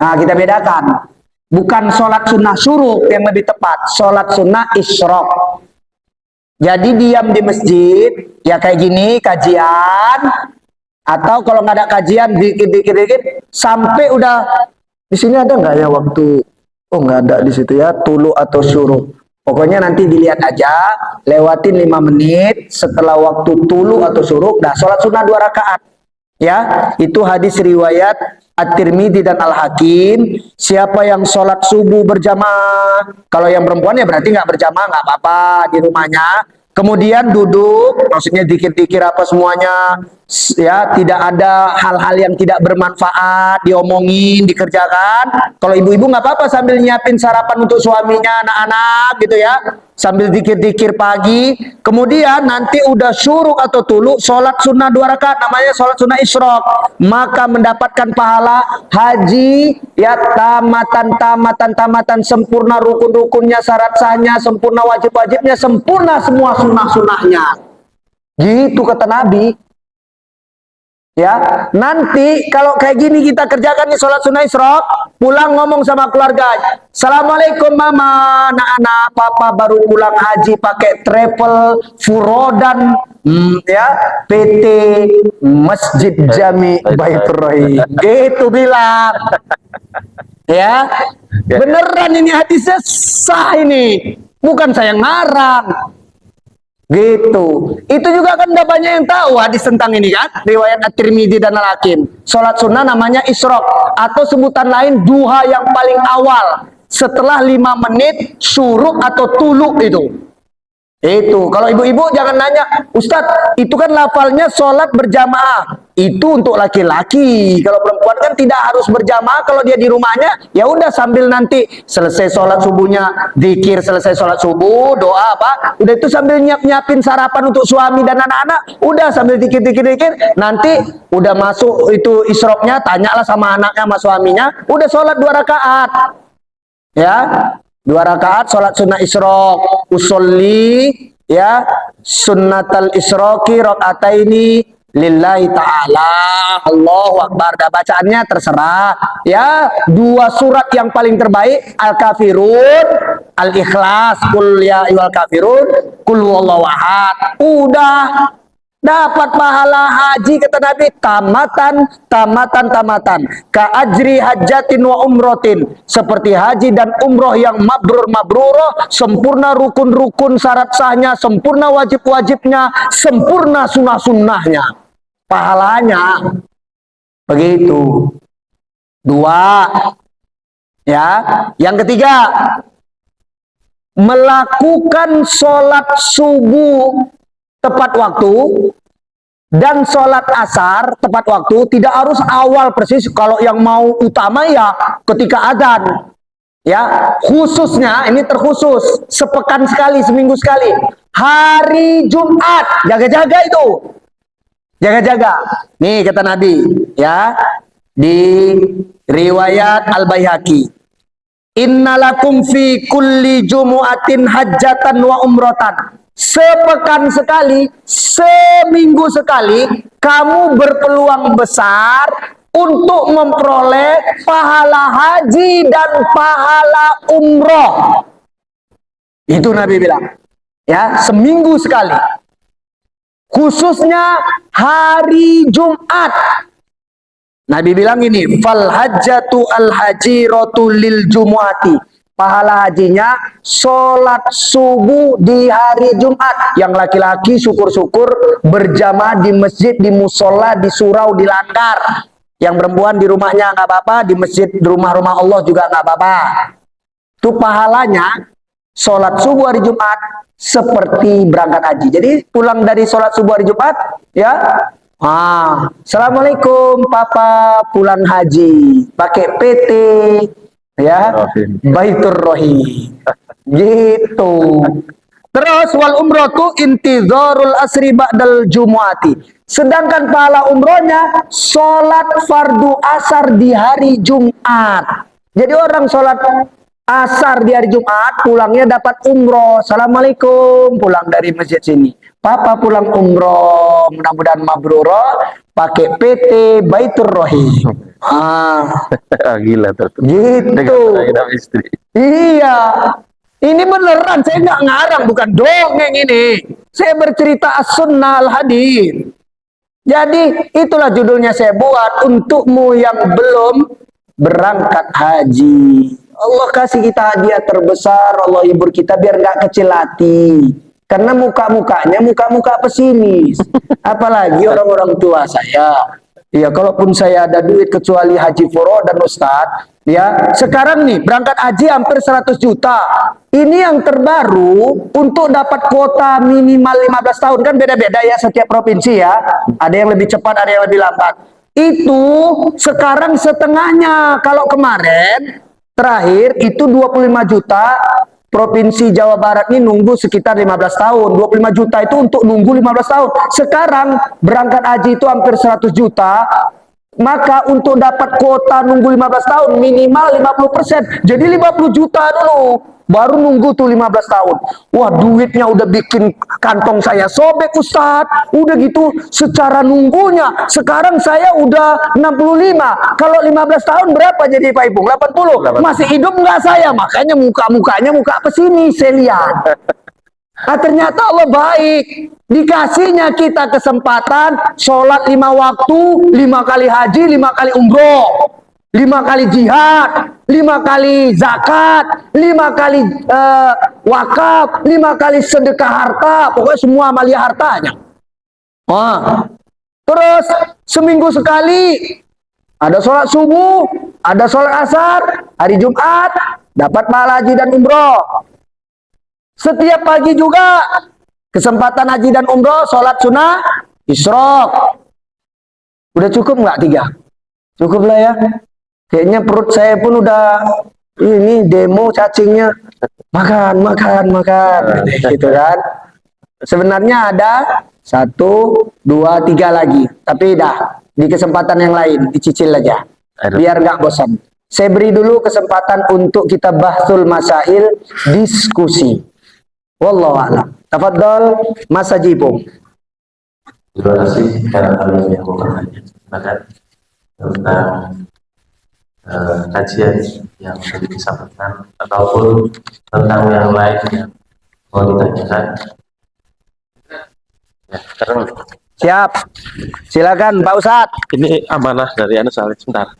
Speaker 2: Nah, kita bedakan. Bukan sholat sunnah syuruk yang lebih tepat, sholat sunnah isyraq. Jadi diam di masjid, ya kayak gini, kajian. Atau kalau nggak ada kajian, dikit-dikit, sampai udah, di sini ada nggak ya waktu, oh nggak ada di situ ya, tulu atau syuruk. Pokoknya nanti dilihat aja, lewatin 5 menit, setelah waktu tulu atau syuruk, nah sholat sunnah 2 rakaat. Ya, itu hadis riwayat At-Tirmidzi dan Al-Hakim. Siapa yang sholat subuh berjamaah, kalau yang perempuan ya berarti nggak berjamaah, nggak apa-apa di rumahnya. Kemudian duduk, maksudnya dikir-dikir apa semuanya, ya tidak ada hal-hal yang tidak bermanfaat diomongin, dikerjakan. Kalau ibu-ibu nggak apa-apa sambil nyiapin sarapan untuk suaminya, anak-anak gitu ya, sambil dikir-dikir pagi. Kemudian nanti udah syuruk atau tulu, sholat sunnah 2 rakaat, namanya sholat sunnah isyraq. Maka mendapatkan pahala haji, ya tamatan sempurna, rukun-rukunnya, syarat sahnya sempurna, wajib-wajibnya sempurna, semua sunnah-sunnahnya. Gitu kata Nabi. Ya, nanti kalau kayak gini kita kerjakan nih sholat sunnah isyraq, pulang ngomong sama keluarga, Assalamualaikum mama, anak-anak, papa baru pulang haji pakai travel furodan, ya, PT Masjid Jami Baitur Rahim. Gitu bilang. Ya, beneran ini hadisnya sah ini, bukan saya ngarang. Gitu. Itu juga kan udah banyak yang tahu hadis tentang ini kan, riwayat At-Tirmidzi dan Al-Hakim. Sholat sunnah namanya isyraq, atau sebutan lain duha yang paling awal setelah 5 menit syuruk atau tuluk itu. Itu kalau ibu-ibu jangan nanya, Ustadz itu kan lafalnya sholat berjamaah, itu untuk laki-laki. Kalau perempuan kan tidak harus berjamaah, kalau dia di rumahnya ya udah sambil nanti selesai sholat subuhnya zikir, selesai sholat subuh doa apa, udah itu sambil nyiapin sarapan untuk suami dan anak-anak, udah sambil dikit-dikit nanti udah masuk itu isyraqnya, tanyalah sama anaknya sama suaminya, udah sholat 2 rakaat ya. 2 rakaat sholat sunnah isyraq, usolli ya sunnatal isyraqi rakaataini lillahi ta'ala, Allahu akbar. Dah bacaannya terserah ya, 2 surat yang paling terbaik, Al-Kafirun, Al-Ikhlas, Qul ya ayyuhal kafirun, Qul huwallahu ahad. Udah dapat pahala haji kata Nabi, tamatan ka ajri hajatin wa umrotin, seperti haji dan umroh yang mabrur, sempurna rukun-rukun syarat sahnya, sempurna wajib-wajibnya, sempurna sunnah-sunnahnya, pahalanya begitu. 2 ya. Yang ketiga, melakukan sholat subuh tepat waktu dan sholat asar tepat waktu, tidak harus awal persis. Kalau yang mau utama ya ketika adzan ya, khususnya ini terkhusus sepekan sekali, seminggu sekali, hari Jumat, jaga-jaga itu, jaga-jaga. Nih kata Nabi ya, di riwayat Al-Baihaqi, innalakum fi kulli jumu'atin hajjatan wa umrotan, sepekan sekali, seminggu sekali, kamu berpeluang besar untuk memperoleh pahala haji dan pahala umroh. Itu Nabi bilang ya, seminggu sekali, khususnya hari Jumat. Nabi bilang ini, fal hajjatu al hajiratu lil jumu'ati, pahala hajinya sholat subuh di hari Jumat. Yang laki-laki syukur-syukur berjamaah di masjid, di musola, di surau, di langgar. Yang perempuan di rumahnya nggak apa-apa, di masjid, di rumah-rumah Allah juga nggak apa-apa. Itu pahalanya sholat subuh hari Jumat seperti berangkat haji. Jadi pulang dari sholat subuh hari Jumat ya, Assalamualaikum papa, pulang haji pakai PT ya Baitur Rahim. Gitu. Terus wal umroh intizarul asri ba'dal jumu'ati, sedangkan pahala umrohnya sholat fardu asar di hari Jumat. Jadi orang sholat asar di hari Jumat, pulangnya dapat umroh. Assalamualaikum, pulang dari masjid sini, papa pulang umroh, mudah-mudahan mabrurah, pakai PT Baitur Rahim.
Speaker 1: Gila tuh.
Speaker 2: Gitu.
Speaker 1: Istri.
Speaker 2: Iya. Ini beneran, saya nggak ngarang, bukan dongeng ini. Saya bercerita as-sunnah al-hadir. Jadi itulah judulnya saya buat untukmu yang belum berangkat haji. Allah kasih kita hadiah terbesar, Allah hibur kita biar nggak kecil hati. Karena muka-mukanya muka-muka pesimis. Apalagi orang-orang tua saya. Ya, kalaupun saya ada duit kecuali haji furo dan ustadz, ya, sekarang nih berangkat haji hampir 100 juta. Ini yang terbaru untuk dapat kuota minimal 15 tahun, kan beda-beda ya setiap provinsi ya. Ada yang lebih cepat, ada yang lebih lambat. Itu sekarang setengahnya. Kalau kemarin terakhir itu 25 juta. Provinsi Jawa Barat ini nunggu sekitar 15 tahun. 25 juta itu untuk nunggu 15 tahun. Sekarang berangkat haji itu hampir 100 juta. Maka untuk dapat kuota nunggu 15 tahun minimal 50%. Jadi 50 juta dulu. Baru nunggu tuh 15 tahun. Wah, duitnya udah bikin kantong saya sobek, Ustadz. Udah gitu secara nunggunya. Sekarang saya udah 65. Kalau 15 tahun berapa jadi Pak Ipung? 80. Masih hidup nggak saya? Makanya muka-mukanya muka pesini saya lihat. Nah, ternyata Allah baik. Dikasihnya kita kesempatan sholat 5 waktu, 5 kali haji, 5 kali umroh, 5 kali jihad, 5 kali zakat, 5 kali wakaf, 5 kali sedekah harta. Pokoknya semua amalia hartanya. Wah. Terus seminggu sekali ada sholat subuh, ada sholat asar, hari Jumat, dapat pahala haji dan umroh. Setiap pagi juga kesempatan haji dan umroh, sholat sunnah, isyraq. Udah cukup nggak 3? Cukup lah ya. Kayaknya perut saya pun udah ini demo cacingnya. Makan, gitu kan. Sebenarnya ada 1, 2, 3 lagi. Tapi dah di kesempatan yang lain dicicil aja. Biar nggak bosan. Saya beri dulu kesempatan untuk kita bahsul masail, diskusi. Wallahu a'lam. Tafadhol Mas Ajibung.
Speaker 1: Terima kasih karena kalian yang bertanya tentang kajian yang sudah disampaikan ataupun tentang yang lain yang mau ditanyakan. Ya, terus.
Speaker 2: Siap. Silakan Pak Ustadz.
Speaker 1: Ini amanah dari Anu Saleh sebentar.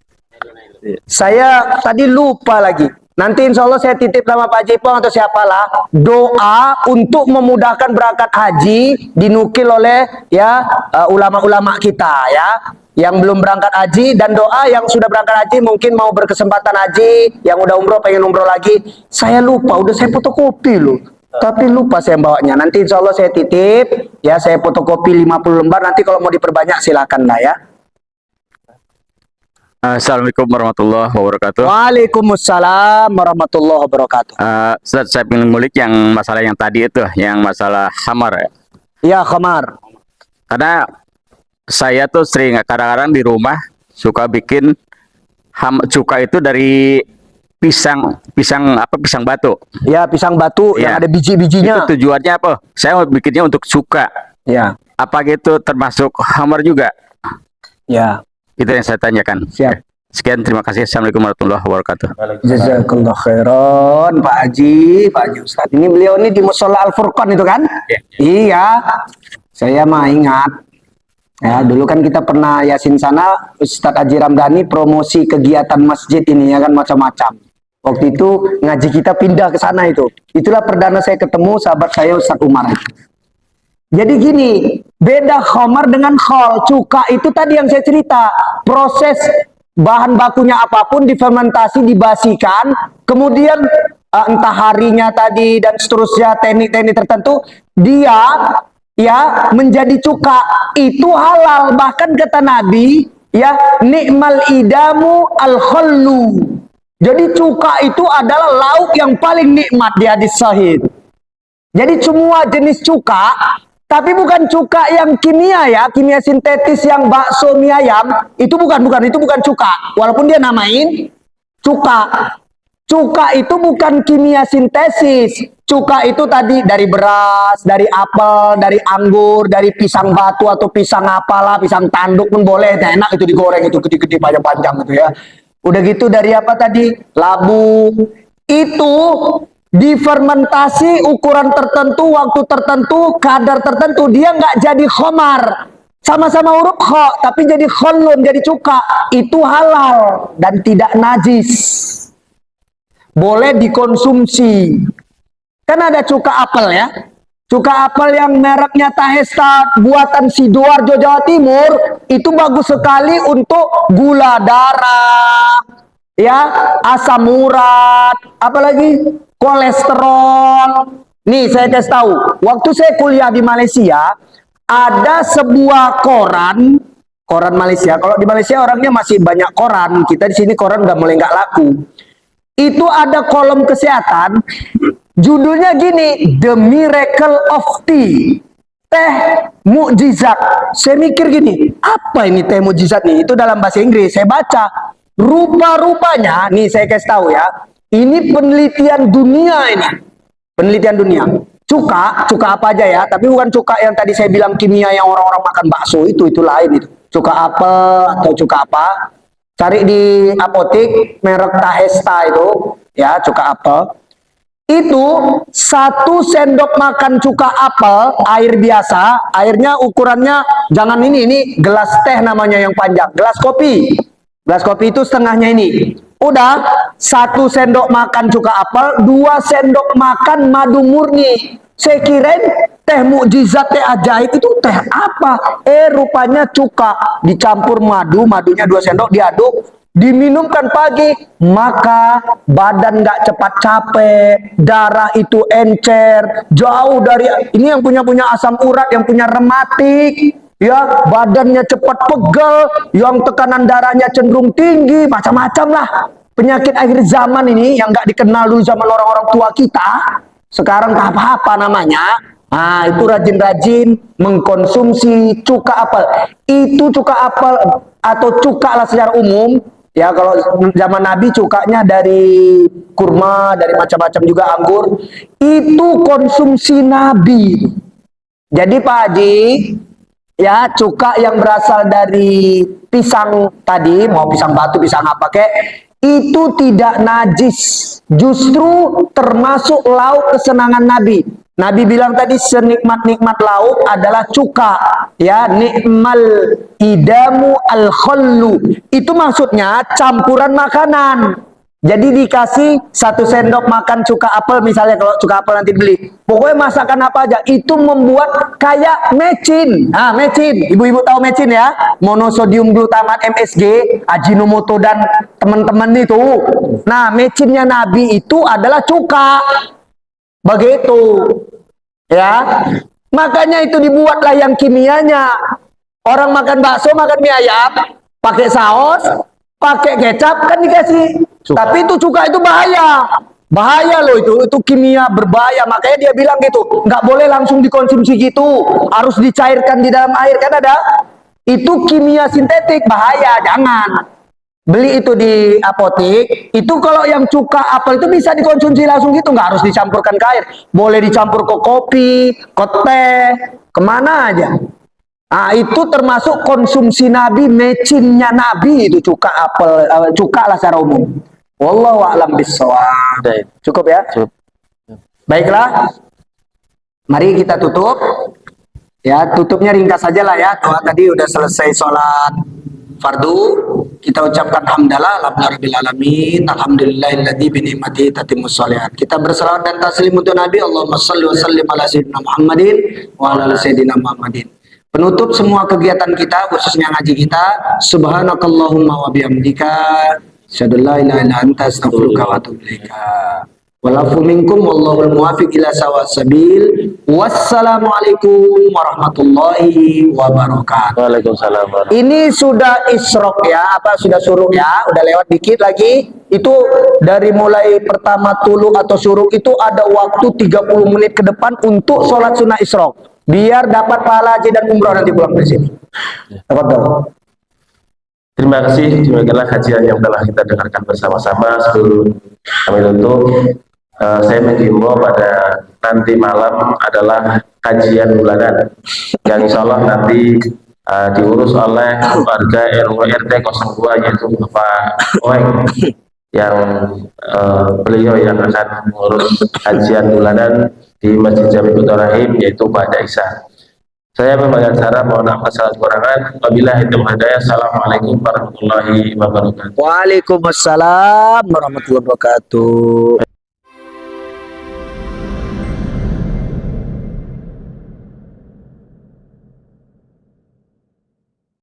Speaker 2: Saya tadi lupa lagi. Nanti insya Allah saya titip sama Pak Jipong atau siapalah doa untuk memudahkan berangkat haji dinukil oleh ya ulama-ulama kita ya yang belum berangkat haji, dan doa yang sudah berangkat haji mungkin mau berkesempatan haji, yang udah umroh pengen umroh lagi. Saya lupa, udah saya fotokopi loh, tapi lupa saya bawanya. Nanti insya Allah saya titip ya, saya fotokopi 50 lembar. Nanti kalau mau diperbanyak silakan lah ya.
Speaker 3: Assalamualaikum warahmatullahi wabarakatuh.
Speaker 2: Waalaikumsalam warahmatullahi wabarakatuh.
Speaker 3: Ustaz, saya ingin mulik yang masalah yang tadi itu, yang masalah khamar ya.
Speaker 2: Ya, khamar.
Speaker 3: Karena saya tuh sering kadang-kadang di rumah suka bikin cuka itu dari pisang batu.
Speaker 2: Ya, pisang batu
Speaker 3: Ya.
Speaker 2: yang ada biji-bijinya.
Speaker 3: Itu tujuannya apa? Saya mau bikinnya untuk cuka.
Speaker 2: Ya.
Speaker 3: Apa gitu termasuk khamar juga?
Speaker 2: Ya.
Speaker 3: Itu yang saya tanyakan.
Speaker 2: Siap.
Speaker 3: Sekian, terima kasih. Assalamualaikum warahmatullahi wabarakatuh.
Speaker 2: Jazakallah khairan Pak Haji Ustadz. Ini beliau ini di Musola Al-Furqan itu kan? Iya. Saya mah ingat. Ya, dulu kan kita pernah yasin sana, Ustadz Haji Ramdhani promosi kegiatan masjid ini ya kan, macam-macam. Waktu itu ngaji kita pindah ke sana itu. Itulah perdana saya ketemu sahabat saya Ustadz Umar. Jadi gini, beda khamar dengan khol. Cuka itu tadi yang saya cerita, proses bahan bakunya apapun difermentasi, dibasikan, kemudian entah harinya tadi dan seterusnya, teknik-teknik tertentu, dia ya menjadi cuka. Itu halal, bahkan kata Nabi ya, nikmal idamu al-khallu. Jadi cuka itu adalah lauk yang paling nikmat di hadis sahih. Jadi semua jenis cuka, tapi bukan cuka yang kimia ya, kimia sintetis yang bakso mie ayam, itu bukan cuka. Walaupun dia namain cuka. Cuka itu bukan kimia sintesis. Cuka itu tadi dari beras, dari apel, dari anggur, dari pisang batu atau pisang apalah, pisang tanduk pun boleh, enak itu digoreng itu gede-gede panjang-panjang gitu ya. Udah gitu dari apa tadi? Labu. Itu difermentasi ukuran tertentu, waktu tertentu, kadar tertentu, dia nggak jadi khamar. Sama-sama huruf kha, tapi jadi kholun, jadi cuka. Itu halal dan tidak najis. Boleh dikonsumsi. Kan ada cuka apel ya. Cuka apel yang mereknya Tahesta buatan Sidoarjo Jawa Timur, itu bagus sekali untuk gula darah, ya, asam urat, apalagi kolesterol. Nih saya kasih tahu, waktu saya kuliah di Malaysia, ada sebuah koran Malaysia. Kalau di Malaysia orangnya masih banyak koran, kita di sini koran udah mulai nggak laku. Itu ada kolom kesehatan, judulnya gini, The Miracle of Tea. teh mukjizat. Saya mikir gini, apa ini teh mukjizat nih? Itu dalam bahasa Inggris. Saya baca. Rupa-rupanya, nih saya kasih tahu ya. Ini penelitian dunia ini. Penelitian dunia. Cuka apa aja ya, tapi bukan cuka yang tadi saya bilang kimia yang orang-orang makan bakso itu lain itu. Cuka apel atau cuka apa? Cari di apotek merek Tahesta itu, ya, cuka apel. Itu 1 sendok makan cuka apel, air biasa, airnya ukurannya jangan ini gelas teh namanya yang panjang, gelas kopi. Gelas kopi itu setengahnya ini. Udah 1 sendok makan cuka apel, 2 sendok makan madu murni. Saya kirain teh mukjizat, teh ajaib itu teh apa? Rupanya cuka dicampur madu, madunya 2 sendok diaduk, diminumkan pagi, maka badan nggak cepat capek, darah itu encer, jauh dari ini yang punya asam urat, yang punya rematik, ya, badannya cepat pegel, yang tekanan darahnya cenderung tinggi, macam-macam lah. Penyakit akhir zaman ini yang nggak dikenal dulu zaman orang-orang tua kita, sekarang tak apa-apa namanya. Nah, itu rajin-rajin mengkonsumsi cuka apel. Itu cuka apel atau cuka lah secara umum. Ya, kalau zaman Nabi cukanya dari kurma, dari macam-macam juga anggur. Itu konsumsi Nabi. Jadi Pak Haji, ya, cuka yang berasal dari pisang tadi, mau pisang batu, pisang apa kek, itu tidak najis. Justru termasuk lauk kesenangan Nabi. Nabi bilang tadi senikmat-nikmat lauk adalah cuka, ya, nikmal idamu al khallu. Itu maksudnya campuran makanan. Jadi dikasih 1 sendok makan cuka apel, misalnya kalau cuka apel nanti beli. Pokoknya masakan apa aja, itu membuat kayak mecin. Nah, mecin. Ibu-ibu tahu mecin ya? Monosodium glutamat MSG, Ajinomoto dan teman-teman itu. Nah, mecinnya Nabi itu adalah cuka. Begitu. Ya. Makanya itu dibuatlah yang kimianya. Orang makan bakso, makan mie ayam, pakai saus, pakai kecap, kan dikasih. Tapi itu cuka itu bahaya. Bahaya loh itu kimia berbahaya. Makanya dia bilang gitu, nggak boleh langsung dikonsumsi gitu. Harus dicairkan di dalam air, kan ada. Itu kimia sintetik, bahaya, jangan. Beli itu di apotek, itu kalau yang cuka apel itu bisa dikonsumsi langsung gitu, nggak harus dicampurkan ke air. Boleh dicampur ke kopi, ke teh, kemana aja. Nah, itu termasuk konsumsi Nabi, mecinnya Nabi itu cuka apel, cuka lah secara umum. Wallahu a'lam bishawab. Cukup ya?
Speaker 1: Cukup.
Speaker 2: Baiklah. Mari kita tutup. Ya, tutupnya ringkas saja lah ya. Doa tadi udah selesai sholat fardu. Kita ucapkan hamdalah rabbil alamin, alhamdulillahilladzi bi ni'matihi tatimmus shalihat. Kita berselawat dan taslim untuk Nabi. Allahumma shalli wa sallim ala sayyidina Muhammadin wa ala ali sayyidina Muhammadin. Penutup semua kegiatan kita, khususnya ngaji kita, subhanakallahumma wa bihamdika, asyhadu an la ilaha illa anta, astaghfiruka wa atubu ilaika. Walafu minkum wallahul muwaffiq ila sawa'is sabil. Wassalamualaikum warahmatullahi wabarakatuh.
Speaker 1: Waalaikumsalam.
Speaker 2: Ini sudah isrok ya, sudah suruk ya, udah lewat dikit lagi. Itu dari mulai pertama tulu atau suruk itu ada waktu 30 menit ke depan untuk sholat sunnah isrok. Biar dapat pahala haji dan umroh nanti pulang dari sini. Tafadhol.
Speaker 1: Terima kasih, demikianlah kajian yang telah kita dengarkan bersama-sama. Sebelum kami tutup, saya menghimbau pada nanti malam adalah kajian bulanan yang insya Allah nanti diurus oleh warga RW RT 02, yaitu Bapak Oeng, yang beliau yang akan mengurus kajian bulanan di Masjid Jami Rahim, yaitu pada Isya. Saya membaca cara, mohon maaf kesalahan kurangan. Wabillahi taufiq. Assalamualaikum warahmatullahi wabarakatuh.
Speaker 2: Waalaikumsalam warahmatullahi wabarakatuh.